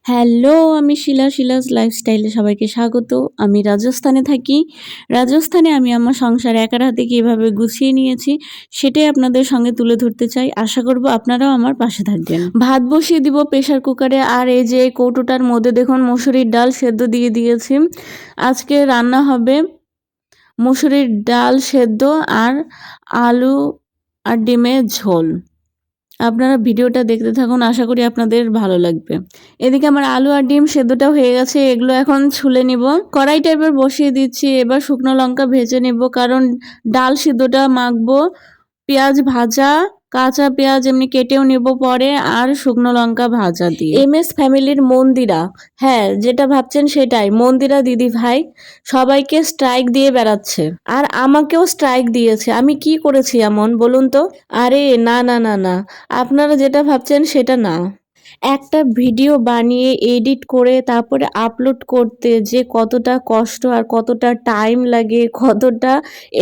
Hello, আমি শিলাস লাইফস্টাইলে সবাইকে স্বাগত। আমি রাজস্থানে থাকি। রাজস্থানে আমি আমার সংসার একার হাতে কিভাবে গুছিয়ে নিয়েছি সেটাই আপনাদের সঙ্গে তুলে ধরতে চাই। আশা করব আপনারাও আমার পাশে থাকবেন। ভাত বসিয়ে দিব প্রেসার কুকারে, আর এই যে কৌটোটার মধ্যে দেখুন মসুরির ডাল সেদ্ধ দিয়ে দিয়েছি। আজকে রান্না হবে মসুরির ডাল সেদ্ধ আর আলু আর ডিমের ঝোল। আপনারা ভিডিওটা দেখতে থাকুন, আশা করি আপনাদের ভালো লাগবে। এদিকে আমার আলু আর ডিম সেদ্ধটা হয়ে গেছে, এগুলো এখন ছুলে নিব। কড়াই টাইপের বসিয়ে দিচ্ছি, এবার শুকনো লঙ্কা ভেজে নেব, কারণ ডাল সিদ্ধটা মাখবো। পেঁয়াজ ভাজা, কাঁচা পেঁয়াজ এমনি কেটেও নেব পরে, আর শুকনো লঙ্কা ভাজা দিয়ে। MS ফ্যামিলির মন্দিরা, হ্যাঁ যেটা ভাবছেন সেটাই, মন্দিরা দিদি ভাই সবাইকে স্ট্রাইক দিয়ে বেড়াচ্ছে, আর আমাকেও স্ট্রাইক দিয়েছে। আমি কি করেছি এমন বলুন তো? আরে না না না না, আপনারা যেটা ভাবছেন সেটা না। একটা ভিডিও বানিয়ে এডিট করে তারপরে আপলোড করতে যে কতটা কষ্ট আর কতটা টাইম লাগে, কতটা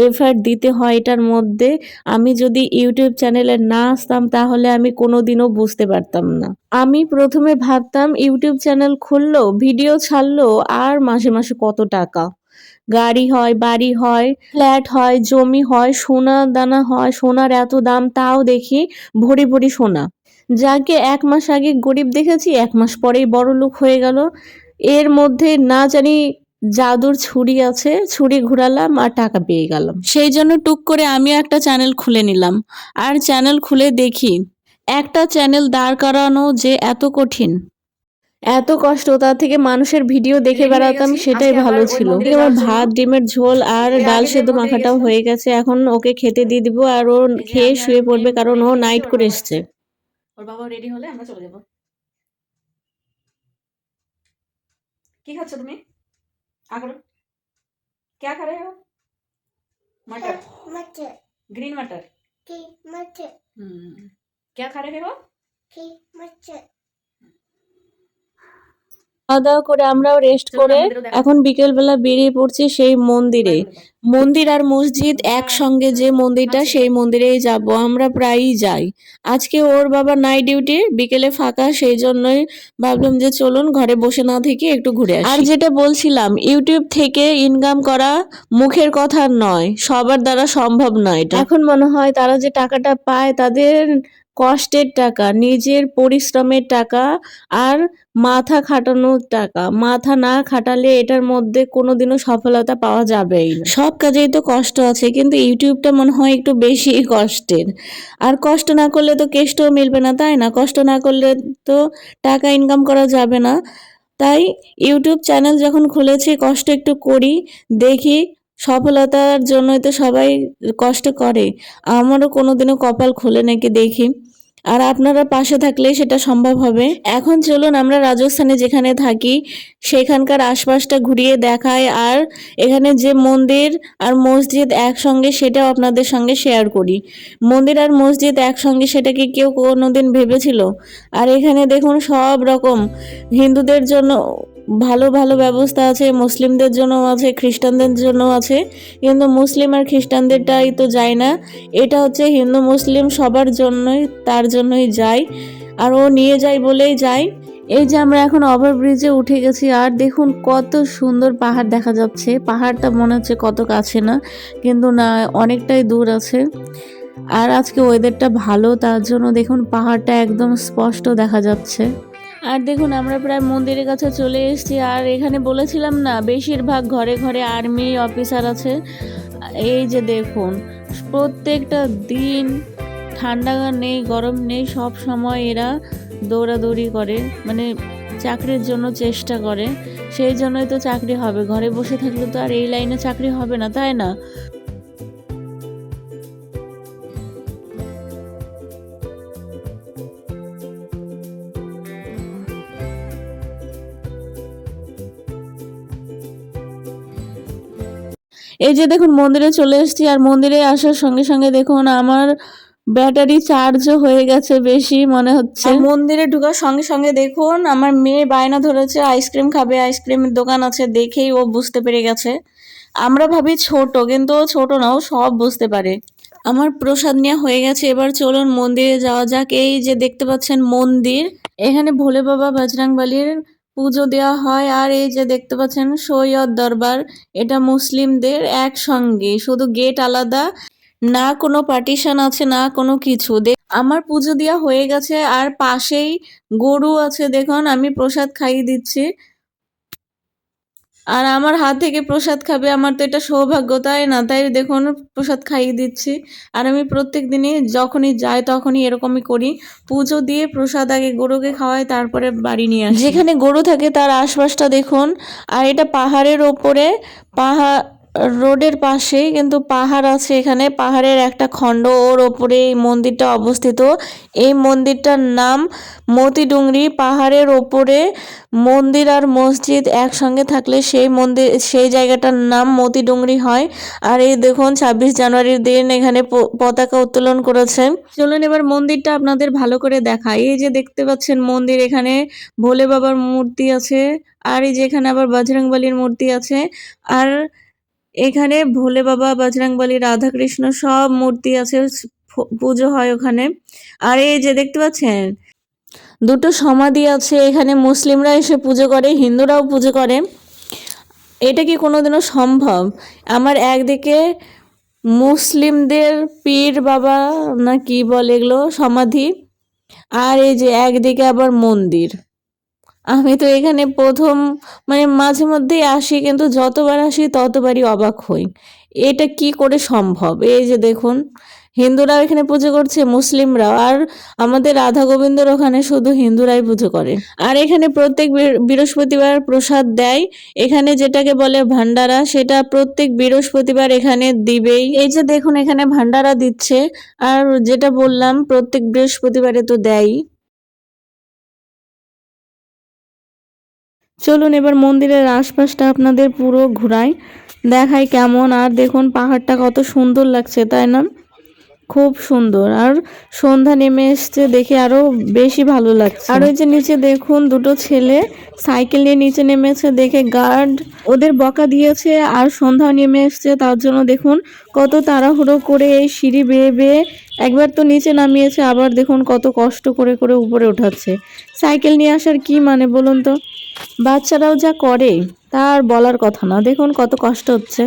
এফার্ট দিতে হয় এটার মধ্যে, আমি যদি ইউটিউব চ্যানেলে না আসতাম তাহলে আমি কোনোদিনও বুঝতে পারতাম না। আমি প্রথমে ভাবতাম ইউটিউব চ্যানেল খুললো, ভিডিও ছাড়লো, আর মাসে মাসে কত টাকা, গাড়ি হয়, বাড়ি হয়, ফ্ল্যাট হয়, জমি হয়, সোনা দানা হয়, সোনার এত দাম, তাও দেখি ভরি ভরি সোনা। যাকে 1 মাস আগে গরিব দেখেছি 1 মাস পরেই বড়লোক হয়ে গেল। এর মধ্যে না জানি জাদুর ছুরি আছে, ছুরি ঘুরালাম আর টাকা পেয়ে গেলাম। সেই জন্য টুক করে আমিও একটা চ্যানেল খুলে নিলাম, আর চ্যানেল খুলে দেখি একটা চ্যানেল দাঁড় করানো যে এত কঠিন, এত কষ্ট, তার থেকে মানুষের ভিডিও দেখে বেড়াতাম সেটাই ভালো ছিল। আমার ভাত, ডিমের ঝোল আর ডাল সেদ্ধ মাখাটাও হয়ে গেছে, এখন ওকে খেতে দিয়ে দিব, আর ও খেয়ে শুয়ে পড়বে, কারণ ও নাইট করে এসছে। ওর বাবা রেডি হলে আমরা চলে যাব। কি খাচ্ছ তুমি? আগলো क्या खा रहे हो? मटर। मटर। ग्रीन मटर। ग्रीन मटर। क्या खा रहे हो? ग्रीन मटर। খাওয়া দাওয়া করে আমরাও রেস্ট করে এখন বিকেলবেলা বেরিয়ে পড়ছি সেই মন্দিরে। মন্দির আর মসজিদ একসঙ্গে, যে মন্দিরটা সেই মন্দিরেই যাব, আমরা প্রায়ই যাই। আজকে ওর বাবা নাইট ডিউটি, বিকেলে ফাঁকা, সেই জন্যই ভাবলাম যে চলুন ঘরে বসে না থেকে একটু ঘুরে আসি। আর যেটা বলছিলাম, ইউটিউব থেকে ইনকাম করা মুখের কথা নয়, সবার দ্বারা সম্ভব নয় এটা। এখন মনে হয় তারা যে টাকাটা পায় তাদের কষ্টের টাকা, নিজের পরিশ্রমের টাকা, আর মাথা খাটানোর টাকা। মাথা না খাটালে এটার মধ্যে কোনোদিনও সফলতা পাওয়া যাবেই না। সব কাজেই তো কষ্ট আছে, কিন্তু ইউটিউবটা মনে হয় একটু বেশি কষ্টের। আর কষ্ট না করলে তো কেষ্টও মিলবে না, তাই না? কষ্ট না করলে তো টাকা ইনকাম করা যাবে না। তাই ইউটিউব চ্যানেল যখন খুলেছি কষ্ট একটু করি, দেখি। সফলতার জন্যই তো সবাই কষ্ট করে, আমারও কোনোদিনও কপাল খুলে নাকি দেখি। আর আপনারা পাশে থাকলে সেটা সম্ভব হবে। এখন চলুন আমরা রাজস্থানে যেখানে থাকি সেখানকার আশপাশটা ঘুরিয়ে দেখাই, আর এখানে যে মন্দির আর মসজিদ একসঙ্গে সেটাও আপনাদের সঙ্গে শেয়ার করি। মন্দির আর মসজিদ একসঙ্গে, সেটা কি কেউ কোনোদিন ভেবেছিল? আর এখানে দেখুন সব রকম, হিন্দুদের জন্য ভালো ভালো ব্যবস্থা আছে, মুসলিমদের জন্য আছে, খ্রিস্টানদের জন্য আছে, কিন্তু মুসলিম আর খ্রিস্টানদেরটাই তো যায় না। এটা হচ্ছে হিন্দু মুসলিম সবার জন্যই, তার জন্যই যাই, আর ও নিয়ে যায় বলেই যাই। এই যে আমরা এখন ওভারব্রিজে উঠে গেছি, আর দেখুন কত সুন্দর পাহাড় দেখা যাচ্ছে। পাহাড়টা মনে হচ্ছে কত কাছে না, কিন্তু না, অনেকটাই দূর আছে। আর আজকে ওয়েদারটা ভালো, তার জন্য দেখুন পাহাড়টা একদম স্পষ্ট দেখা যাচ্ছে। আর দেখুন আমরা প্রায় মন্দিরের কাছে চলে এসেছি, আর এখানে বলেছিলাম না বেশিরভাগ ঘরে ঘরে আর্মি অফিসার আছে। এই যে দেখুন প্রত্যেকটা দিন, ঠান্ডা নেই গরম নেই, সব সময় এরা দৌড়াদৌড়ি করে, মানে চাকরির জন্য চেষ্টা করে। সেই জন্যই তো চাকরি হবে, ঘরে বসে থাকলে তো আর এই লাইনে চাকরি হবে না, তাই না? এই যে দেখুন মন্দিরে চলে এসেছি, আর মন্দিরে আসার সঙ্গে সঙ্গে দেখুন আমার ব্যাটারি চার্জও হয়ে গেছে বেশি মনে হচ্ছে। মন্দিরে ঢোকার সঙ্গে সঙ্গে দেখুন আমার মেয়ে বায়না ধরেছে আইসক্রিম খাবে, আইসক্রিমের দোকান আছে, দেখেই ও বুঝতে পেরে গেছে। আমরা ভাবি ছোট, কিন্তু ও ছোট না, ও সব বুঝতে পারে। আমার প্রসাদ নেওয়া হয়ে গেছে, এবার চলুন মন্দিরে যাওয়া যাক। এই যে দেখতে পাচ্ছেন মন্দির, এখানে ভোলে বাবা বজরংবলীর পুজো দেওয়া হয়। আর এই যে দেখতে পাচ্ছেন সৈয়দ দরবার, এটা মুসলিমদের একসঙ্গে, শুধু গেট আলাদা, না কোনো পার্টিশন আছে না কোনো কিছু। আমার পুজো দেওয়া হয়ে গেছে আর পাশেই গরু আছে, দেখুন আমি প্রসাদ খাইয়ে দিচ্ছি আর আমার হাত থেকে প্রসাদ খাবে, আমার তো এটা সৌভাগ্য তাই না? তাই দেখুন প্রসাদ খাইয়ে দিচ্ছি। আর আমি প্রত্যেক দিনই যখনই যাই তখনই এরকমই করি, পুজো দিয়ে প্রসাদ আগে গরুকে খাওয়াই, তারপরে বাড়ি নিয়ে আসি। যেখানে গরু থাকে তার আশপাশটা দেখুন। আর এটা পাহাড়ের ওপরে, পাহাড় রোডের পাশেই কিন্তু পাহাড় আছে, এখানে পাহাড়ের একটা খণ্ড, ওর ওপরে এই মন্দিরটা অবস্থিত। এই মন্দিরটার নাম মতিডুংরি। পাহাড়ের ওপরে মন্দির আর মসজিদ একসঙ্গে থাকলে সেই জায়গাটার নাম মতিডুংরি হয়। আর এই দেখুন 26 জানুয়ারির দিন এখানে পতাকা উত্তোলন করেছে। চলুন এবার মন্দিরটা আপনাদের ভালো করে দেখাই। এই যে দেখতে পাচ্ছেন মন্দির, এখানে ভোলে বাবার মূর্তি আছে, আর এই যে এখানে আবার বজরংবলীর মূর্তি আছে। আর এখানে ভোলে বাবা, বজরংবলী, রাধাকৃষ্ণ সব মূর্তি আছে, পুজো হয় ওখানে। আর এই যে দেখতে পাচ্ছেন দুটো সমাধি আছে, এখানে মুসলিমরা এসে পুজো করে, হিন্দুরাও পুজো করে। এটা কি কোনোদিনও সম্ভব? আমার একদিকে মুসলিমদের পীর বাবা না কি বলে এগুলো সমাধি, আর এই যে একদিকে আবার মন্দির। আমি তো এখানে প্রথম, মানে মাঝে মধ্যেই আসি, কিন্তু যতবার আসি ততবারই অবাক হই, এটা কি করে সম্ভব। এই যে দেখুন হিন্দুরাও এখানে পুজো করছে, মুসলিমরাও, আর আমাদের রাধা গোবিন্দর ওখানে শুধু হিন্দুরাই পুজো করে। আর এখানে প্রত্যেক বৃহস্পতিবার প্রসাদ দেয়, এখানে যেটাকে বলে ভান্ডারা, সেটা প্রত্যেক বৃহস্পতিবার এখানে দিবেই। এই যে দেখুন এখানে ভান্ডারা দিচ্ছে, আর যেটা বললাম প্রত্যেক বৃহস্পতিবারে তো দেয়। চলুন এবার মন্দিরের আশপাশটা আপনাদের পুরো ঘুরাই, দেখাই কেমন। আর দেখুন পাহাড়টা কত সুন্দর লাগছে তাই না? খুব সুন্দর। আর সন্ধ্যা নেমে এসছে দেখে আরো বেশি ভালো লাগছে। আর ওই যে নিচে দেখুন দুটো ছেলে সাইকেল নিয়ে নিচে নেমেছে, দেখে গার্ড ওদের বকা দিয়েছে। আর সন্ধ্যা নেমে এসছে, তার জন্য দেখুন কত তাড়াহুড়ো করে এই সিঁড়ি বেয়ে বেয়ে একবার তো নিচে নামিয়েছে, আবার দেখুন কত কষ্ট করে করে উপরে উঠাচ্ছে। সাইকেল নিয়ে আসার কি মানে বলুন তো? বাচ্চারাও যা করে তার বলার কথা না, দেখুন কত কষ্ট হচ্ছে।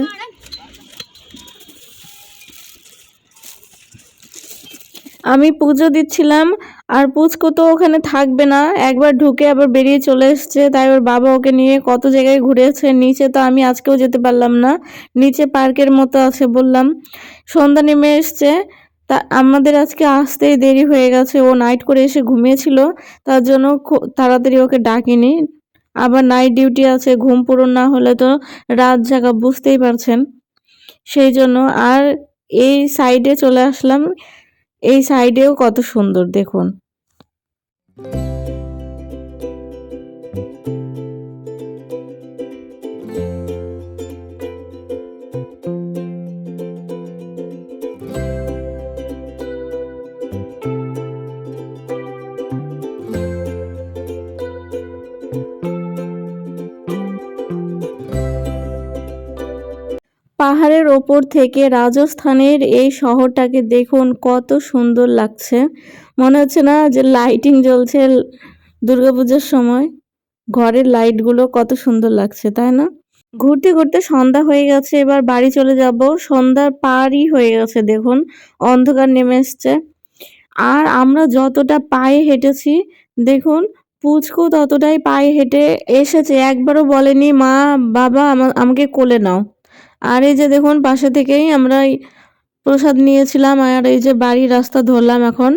আমি পুজো দিচ্ছিলাম, আর পুচকু তো ওখানে থাকবে না, একবার ঢুকে আবার বেরিয়ে চলে এসছে। তাই ওর বাবা ওকে নিয়ে কত জায়গায় ঘুরেছে। নিচে তো আমি আজকেও যেতে পারলাম না, নিচে পার্কের মতো আছে বললাম। সন্ধ্যা নেমে এসছে, তা আমাদের আজকে আসতেই দেরি হয়ে গেছে। ও নাইট করে এসে ঘুমিয়েছিল, তার জন্য তাড়াতাড়ি ওকে ডাকিনি। আবার নাইট ডিউটি আছে, ঘুম পূরণ না হলে তো রাত জাগা, বুঝতেই পারছেন। সেই জন্য আর এই সাইডে চলে আসলাম, এই সাইডেও কত সুন্দর দেখুন। পাহাড়ের ওপর থেকে রাজস্থানের এই শহরটাকে দেখুন কত সুন্দর লাগছে, মনে হচ্ছে না যে লাইটিং জ্বলছে দুর্গাপূজার সময়। ঘরের লাইটগুলো কত সুন্দর লাগছে তাই না? ঘুরতে ঘুরতে সন্ধ্যা হয়ে গেছে, এবার বাড়ি চলে যাব। সন্ধ্যার পারই হয়ে গেছে, দেখুন অন্ধকার নেমে এসছে। আর আমরা যতটা পায়ে হেঁটেছি দেখুন, পুচকু ততটাই পায়ে হেঁটে এসেছে, একবারও বলেনি মা বাবা আমাকে কোলে নাও। আর এই যে দেখুন পাশে থেকেই আমরা প্রসাদ নিয়েছিলাম। আর এই যে বাড়ির রাস্তা ধরলাম, এখন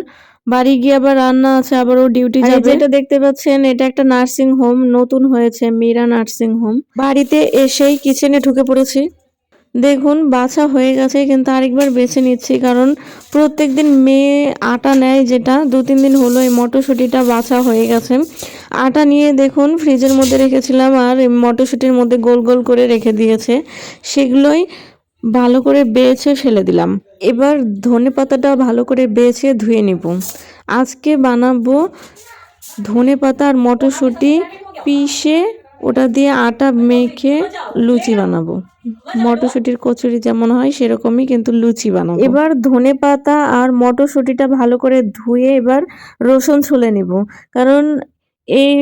বাড়ি গিয়ে আবার রান্না আছে, আবারও ডিউটি যাবে। যেটা দেখতে পাচ্ছেন এটা একটা নার্সিং হোম, নতুন হয়েছে, মীরা নার্সিং হোম। বাড়িতে এসেই কিচেনে ঢুকে পড়েছি, দেখুন বাছা হয়ে গেছে, কিন্তু আরেকবার বেছে নিচ্ছি, কারণ প্রত্যেকদিন মেয়ে আটা নেয়, যেটা 2-3 দিন হলো এই মটরশুঁটিটা বাছা হয়ে গেছে। আটা নিয়ে দেখুন ফ্রিজের মধ্যে রেখেছিলাম, আর মটরশুঁটির মধ্যে গোল গোল করে রেখে দিয়েছে, সেগুলোই ভালো করে বেছে ফেলে দিলাম। এবার ধনে পাতাটা ভালো করে বেছে ধুয়ে নিব। আজকে বানাবো ধনে পাতা আর মটরশুঁটি পিষে ওটা দিয়ে আটা মেখে লুচি বানাবো। মটরশুঁটির কচুরি যেমন হয় সেরকমই, কিন্তু লুচি বানাবো। এবার ধনেপাতা আর মটরশুঁটিটা ভালো করে ধুয়ে এবার রসুন ছুলে নিব, কারণ এই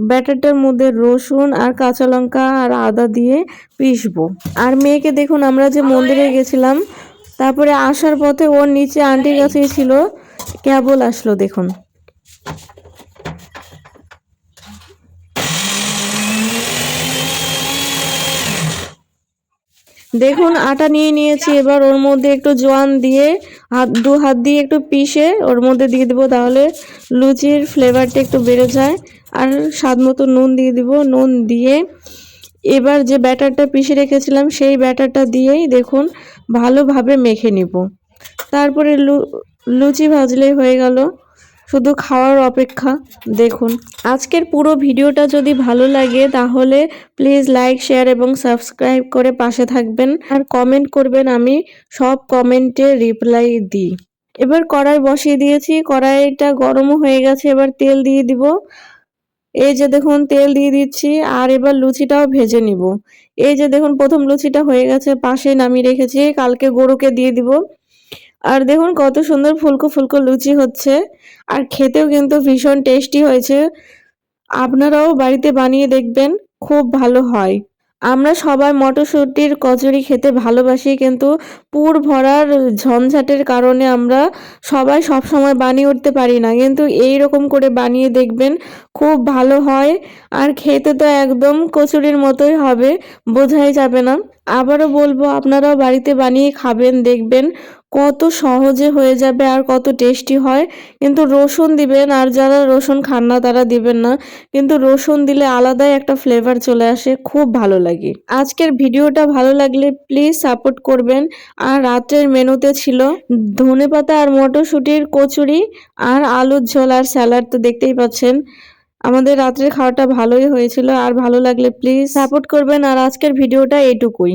ব্যাটারটার মধ্যে রসুন আর কাঁচা লঙ্কা আর আদা দিয়ে পিষবো। আর মেয়েকে দেখুন, আমরা যে মন্দিরে গেছিলাম তারপরে আসার পথে ওর নিচে আন্টির কাছেই ছিল, কেবল আসলো দেখুন। দেখুন আটা নিয়ে নিয়েছি, এবার ওর মধ্যে একটু জোয়ান দিয়ে দু হাত দিয়ে একটু পিষে ওর মধ্যে দিয়ে দেবো, তাহলে লুচির ফ্লেভারটা একটু বেড়ে যায়। আর স্বাদ মতো নুন দিয়ে দিব, নুন দিয়ে এবার যে ব্যাটারটা পিষে রেখেছিলাম সেই ব্যাটারটা দিয়েই দেখুন ভালোভাবে মেখে নিব। তারপরে লুচি ভাজলেই হয়ে গেল, শুধু খাওয়ার অপেক্ষা। দেখুন আজকের পুরো ভিডিওটা যদি ভালো লাগে তাহলে প্লিজ লাইক, শেয়ার এবং সাবস্ক্রাইব করে পাশে থাকবেন আর কমেন্ট করবেন, আমি সব কমেন্টে রিপ্লাই দিই। এবার কড়াই বসিয়ে দিয়েছি, কড়াইটা গরমও হয়ে গেছে, এবার তেল দিয়ে দিব। এই যে দেখুন তেল দিয়ে দিচ্ছি, আর এবার লুচিটাও ভেজে নিব। এই যে দেখুন প্রথম লুচিটা হয়ে গেছে, পাশে নামিয়ে রেখেছি, কালকে গরুকে দিয়ে দিব। আর দেখুন কত সুন্দর ফুলকো ফুলকো লুচি হচ্ছে, আর খেতেও কিন্তু ভীষণ টেস্টি হয়েছে। আপনারাও বাড়িতে বানিয়ে দেখবেন, খুব ভালো হয়। আমরা সবাই মটরশুঁটির কচুরি খেতে ভালোবাসি, কিন্তু পুর ভরার ঝঞ্ঝাটের কারণে আমরা সবাই সব সময় বানিয়ে উঠতে পারি না, কিন্তু এই রকম করে বানিয়ে দেখবেন, খুব ভালো হয়। আর খেতে তো একদম কচুরির মতোই হবে, বোঝাই যাবে না। আবারও বলবো, আপনারাও বাড়িতে বানিয়ে খাবেন, দেখবেন কত সহজে হয়ে যাবে আর কত টেস্টি হয়। কিন্তু রসুন দিবেন, আর যারা রসুন খান না তারা দিবেন না, কিন্তু রসুন দিলে আলাদাই একটা ফ্লেভার চলে আসে, খুব ভালো লাগে। আজকের ভিডিওটা ভালো লাগলে প্লিজ সাপোর্ট করবেন। আর রাতের মেনুতে ছিল ধনেপাতা আর মটরশুঁটির কচুরি আর আলুর ঝোল আর স্যালাড, তো দেখতেই পাচ্ছেন আমাদের রাত্রের খাওয়াটা ভালোই হয়েছিল। আর ভালো লাগলে প্লিজ সাপোর্ট করবেন। আর আজকের ভিডিওটা এইটুকুই।